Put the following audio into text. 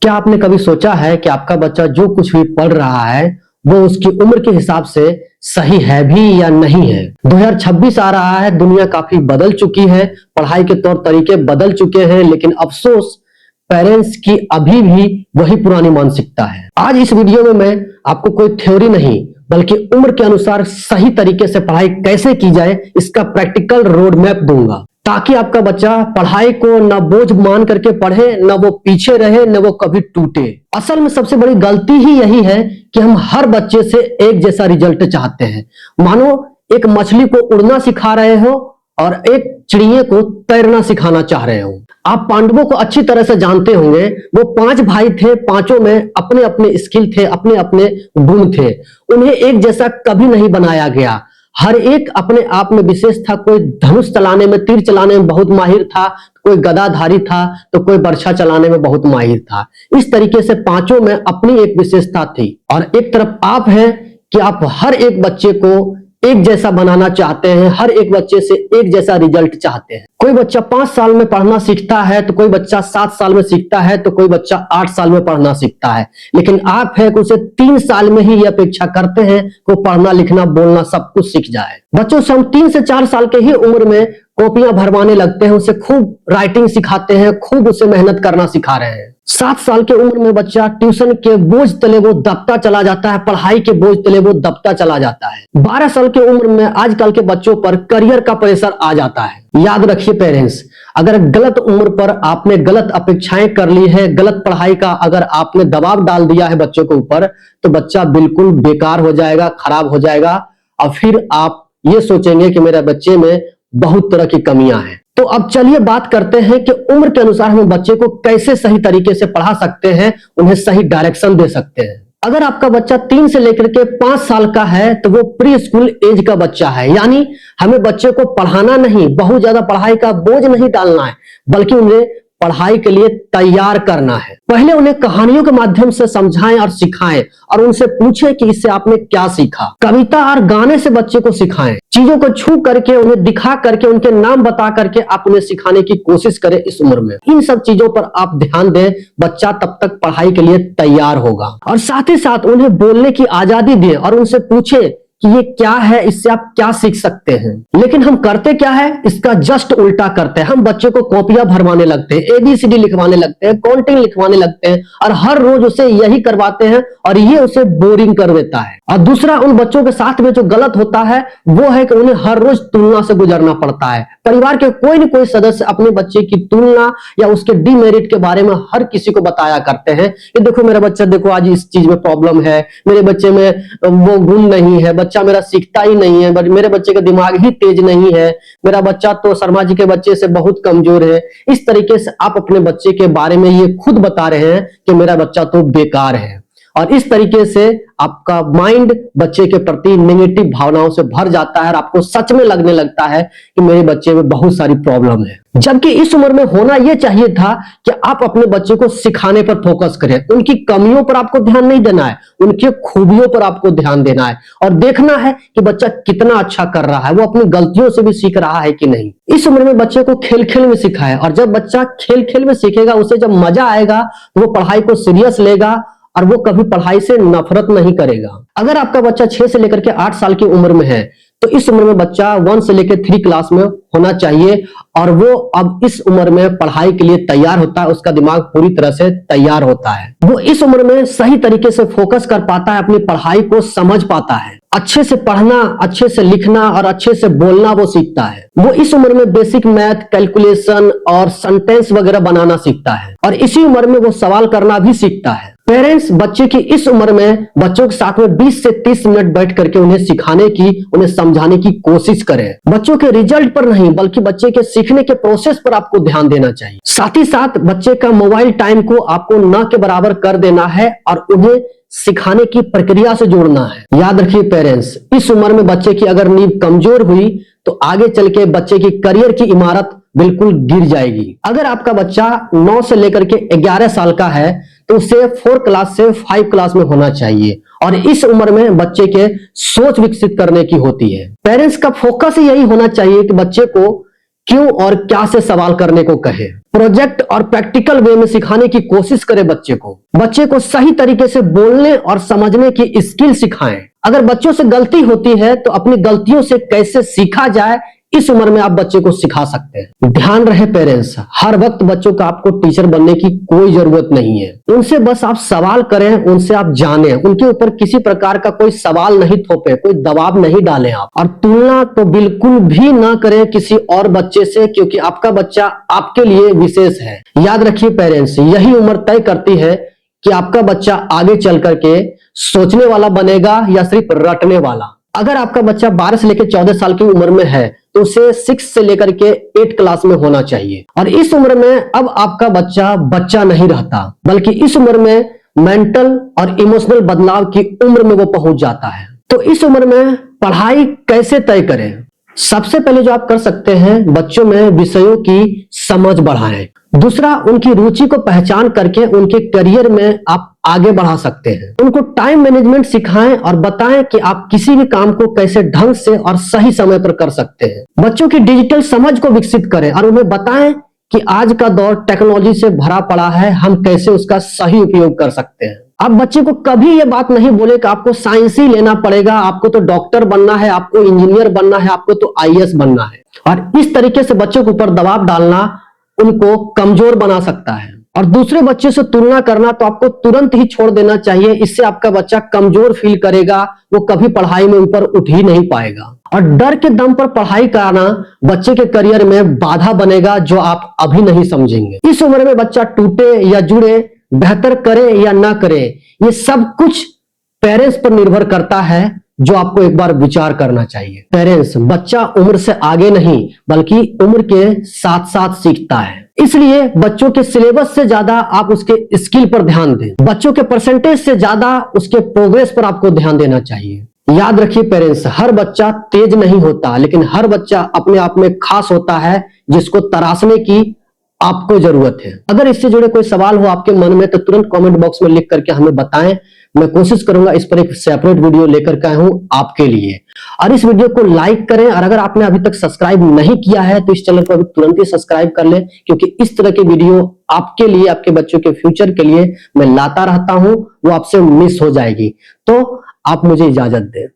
क्या आपने कभी सोचा है कि आपका बच्चा जो कुछ भी पढ़ रहा है वो उसकी उम्र के हिसाब से सही है भी या नहीं है। 2026 आ रहा है, दुनिया काफी बदल चुकी है, पढ़ाई के तौर तरीके बदल चुके हैं, लेकिन अफसोस पेरेंट्स की अभी भी वही पुरानी मानसिकता है। आज इस वीडियो में मैं आपको कोई थ्योरी नहीं बल्कि उम्र के अनुसार सही तरीके से पढ़ाई कैसे की जाए इसका प्रैक्टिकल रोड मैप दूंगा, ताकि आपका बच्चा पढ़ाई को न बोझ मान करके पढ़े, न वो पीछे रहे, न वो कभी टूटे। असल में सबसे बड़ी गलती ही यही है कि हम हर बच्चे से एक जैसा रिजल्ट चाहते हैं। मानो एक मछली को उड़ना सिखा रहे हो और एक चिड़िया को तैरना सिखाना चाह रहे हो। आप पांडवों को अच्छी तरह से जानते होंगे। वो 5 भाई थे, पांचों में अपने अपने स्किल थे, अपने अपने गुण थे। उन्हें एक जैसा कभी नहीं बनाया गया। हर एक अपने आप में विशेष था। कोई धनुष चलाने में, तीर चलाने में बहुत माहिर था, कोई गदाधारी था, तो कोई बर्छा चलाने में बहुत माहिर था। इस तरीके से पांचों में अपनी एक विशेषता थी। और एक तरफ आप हैं कि आप हर एक बच्चे को एक जैसा बनाना चाहते हैं, हर एक बच्चे से एक जैसा रिजल्ट चाहते हैं। कोई बच्चा 5 साल में पढ़ना सीखता है, तो कोई बच्चा 7 साल में सीखता है, तो कोई बच्चा 8 साल में पढ़ना सीखता है। लेकिन आप है कि उसे 3 साल में ही ये अपेक्षा करते हैं कि वो पढ़ना लिखना बोलना सब कुछ सीख जाए। बच्चों से हम 3 से 4 साल के ही उम्र में कॉपियां भरवाने लगते हैं, उसे खूब राइटिंग सिखाते हैं, खूब उसे मेहनत करना सिखा रहे हैं। 7 साल के उम्र में बच्चा ट्यूशन के बोझ तले वो दबता चला जाता है, पढ़ाई के बोझ तले वो दबता चला जाता है। 12 साल के उम्र में आजकल के बच्चों पर करियर का प्रेशर आ जाता है। याद रखिए पेरेंट्स, अगर गलत उम्र पर आपने गलत अपेक्षाएं कर ली है, गलत पढ़ाई का अगर आपने दबाव डाल दिया है बच्चों के ऊपर, तो बच्चा बिल्कुल बेकार हो जाएगा, खराब हो जाएगा। और फिर आप ये सोचेंगे कि मेरे बच्चे में बहुत तरह की कमियां हैं। तो अब चलिए बात करते हैं कि उम्र के अनुसार हम बच्चे को कैसे सही तरीके से पढ़ा सकते हैं, उन्हें सही डायरेक्शन दे सकते हैं। अगर आपका बच्चा 3 से लेकर के 5 साल का है तो वो प्री स्कूल एज का बच्चा है। यानी हमें बच्चे को पढ़ाना नहीं, बहुत ज्यादा पढ़ाई का बोझ नहीं डालना है, बल्कि उन्हें पढ़ाई के लिए तैयार करना है। पहले उन्हें कहानियों के माध्यम से समझाएं और सिखाएं और उनसे पूछें कि इससे आपने क्या सीखा। कविता और गाने से बच्चे को सिखाएं। चीजों को छू करके, उन्हें दिखा करके, उनके नाम बता करके आप उन्हें सिखाने की कोशिश करें इस उम्र में। इन सब चीजों पर आप ध्यान दें, बच्चा तब तक पढ़ाई के लिए तैयार होगा। और साथ ही साथ उन्हें बोलने की आजादी दें और उनसे पूछें कि ये क्या है, इससे आप क्या सीख सकते हैं। लेकिन हम करते क्या है, इसका जस्ट उल्टा करते हैं। हम बच्चे को कॉपियां भरवाने लगते हैं, ABCD लिखवाने लगते हैं, काउंटिंग लिखवाने लगते हैं और हर रोज उसे यही करवाते हैं और ये उसे बोरिंग कर देता है। और दूसरा, उन बच्चों के साथ में जो गलत होता है वो है कि उन्हें हर रोज तुलना से गुजरना पड़ता है। परिवार के कोई न कोई सदस्य अपने बच्चे की तुलना या उसके डिमेरिट के बारे में हर किसी को बताया करते हैं कि देखो मेरा बच्चा, देखो आज इस चीज में प्रॉब्लम है, मेरे बच्चे में वो गुण नहीं है, बच्चा मेरा सीखता ही नहीं है, मेरे बच्चे का दिमाग ही तेज नहीं है, मेरा बच्चा तो शर्मा जी के बच्चे से बहुत कमजोर है। इस तरीके से आप अपने बच्चे के बारे में ये खुद बता रहे हैं कि मेरा बच्चा तो बेकार है। और इस तरीके से आपका माइंड बच्चे के प्रति नेगेटिव भावनाओं से भर जाता है और आपको सच में लगने लगता है कि मेरे बच्चे में बहुत सारी प्रॉब्लम है। जबकि इस उम्र में होना यह चाहिए था कि आप अपने बच्चे को सिखाने पर फोकस करें। उनकी कमियों पर आपको ध्यान नहीं देना है, उनकी खूबियों पर आपको ध्यान देना है और देखना है कि बच्चा कितना अच्छा कर रहा है, वो अपनी गलतियों से भी सीख रहा है कि नहीं। इस उम्र में बच्चे को खेल खेल में सिखाएं और जब बच्चा खेल खेल में सीखेगा, उसे जब मजा आएगा तो वो पढ़ाई को सीरियस लेगा और वो कभी पढ़ाई से नफरत नहीं करेगा। अगर आपका बच्चा 6 से लेकर के 8 साल की उम्र में है तो इस उम्र में बच्चा 1 से लेकर 3 क्लास में होना चाहिए और वो अब इस उम्र में पढ़ाई के लिए तैयार होता है, उसका दिमाग पूरी तरह से तैयार होता है। वो इस उम्र में सही तरीके से फोकस कर पाता है, अपनी पढ़ाई को समझ पाता है, अच्छे से पढ़ना, अच्छे से लिखना और अच्छे से बोलना वो सीखता है। वो इस उम्र में बेसिक मैथ, कैलकुलेशन और सेंटेंस वगैरह बनाना सीखता है और इसी उम्र में वो सवाल करना भी सीखता है। पेरेंट्स बच्चे की इस उम्र में बच्चों के साथ में 20 से 30 मिनट बैठ करके उन्हें सिखाने की, उन्हें समझाने की कोशिश करें। बच्चों के रिजल्ट पर नहीं बल्कि बच्चे के सीखने के प्रोसेस पर आपको ध्यान देना चाहिए। साथ ही साथ बच्चे का मोबाइल टाइम को आपको न के बराबर कर देना है और उन्हें सिखाने की प्रक्रिया से जोड़ना है। याद रखिए पेरेंट्स, इस उम्र में बच्चे की अगर नींव कमजोर हुई तो आगे चल के बच्चे की करियर की इमारत बिल्कुल गिर जाएगी। अगर आपका बच्चा 9 से लेकर के 11 साल का है तो उसे 4 क्लास से 5 क्लास में होना चाहिए और इस उम्र में बच्चे के सोच विकसित करने की होती है। पेरेंट्स का फोकस यही होना चाहिए कि बच्चे को क्यों और क्या से सवाल करने को कहे। प्रोजेक्ट और प्रैक्टिकल वे में सिखाने की कोशिश करें बच्चे को सही तरीके से बोलने और समझने की स्किल सिखाएं। अगर बच्चों से गलती होती है तो अपनी गलतियों से कैसे सीखा जाए, इस उम्र में आप बच्चे को सिखा सकते हैं। ध्यान रहे पेरेंट्स, हर वक्त बच्चों का आपको टीचर बनने की कोई जरूरत नहीं है। उनसे बस आप सवाल करें, उनसे आप जानें, उनके ऊपर किसी प्रकार का कोई सवाल नहीं थोपे, कोई दबाव नहीं डालें आप। और तुलना तो बिल्कुल भी ना करें किसी और बच्चे से, क्योंकि आपका बच्चा आपके लिए विशेष है। याद रखिए पेरेंट्स, यही उम्र तय करती है कि आपका बच्चा आगे चल करके सोचने वाला बनेगा या सिर्फ रटने वाला। अगर आपका बच्चा 12 से लेकर 14 साल की उम्र में है तो उसे 6 से लेकर के 8 क्लास में होना चाहिए। और इस उम्र में अब आपका बच्चा नहीं रहता, बल्कि इस उम्र में मेंटल और इमोशनल बदलाव की उम्र में वो पहुंच जाता है। तो इस उम्र में पढ़ाई कैसे तय करें? सबसे पहले जो आप कर सकते हैं, बच्चों में विषयों की समझ बढ़ाएं। दूसरा, उनकी रुचि को पहचान करके उनके करियर में आप आगे बढ़ा सकते हैं। उनको टाइम मैनेजमेंट सिखाएं और बताएं कि आप किसी भी काम को कैसे ढंग से और सही समय पर कर सकते हैं। बच्चों की डिजिटल समझ को विकसित करें और उन्हें बताएं कि आज का दौर टेक्नोलॉजी से भरा पड़ा है, हम कैसे उसका सही उपयोग कर सकते हैं। आप बच्चे को कभी ये बात नहीं बोले कि आपको साइंस ही लेना पड़ेगा, आपको तो डॉक्टर बनना है, आपको इंजीनियर बनना है, आपको तो आईएएस बनना है। और इस तरीके से बच्चों के ऊपर दबाव डालना उनको कमजोर बना सकता है। और दूसरे बच्चे से तुलना करना तो आपको तुरंत ही छोड़ देना चाहिए। इससे आपका बच्चा कमजोर फील करेगा, वो कभी पढ़ाई में ऊपर उठ ही नहीं पाएगा। और डर के दम पर पढ़ाई कराना बच्चे के करियर में बाधा बनेगा, जो आप अभी नहीं समझेंगे। इस उम्र में बच्चा टूटे या जुड़े, बेहतर करे या ना करे, ये सब कुछ पेरेंट्स पर निर्भर करता है, जो आपको एक बार विचार करना चाहिए। पेरेंट्स, बच्चा उम्र से आगे नहीं बल्कि उम्र के साथ साथ सीखता है। इसलिए बच्चों के सिलेबस से ज्यादा आप उसके स्किल पर ध्यान दें। बच्चों के परसेंटेज से ज्यादा उसके प्रोग्रेस पर आपको ध्यान देना चाहिए। याद रखिए पेरेंट्स, हर बच्चा तेज नहीं होता, लेकिन हर बच्चा अपने आप में खास होता है, जिसको तराशने की आपको जरूरत है। अगर इससे जुड़े कोई सवाल हो आपके मन में तो तुरंत कमेंट बॉक्स में लिख करके हमें बताएं। मैं कोशिश करूंगा इस पर एक सेपरेट वीडियो लेकर के आया हूं आपके लिए। और इस वीडियो को लाइक करें, और अगर आपने अभी तक सब्सक्राइब नहीं किया है तो इस चैनल को अभी तुरंत ही सब्सक्राइब कर लें, क्योंकि इस तरह के वीडियो आपके लिए, आपके बच्चों के फ्यूचर के लिए मैं लाता रहता हूं, वो आपसे मिस हो जाएगी। तो आप मुझे इजाजत दें।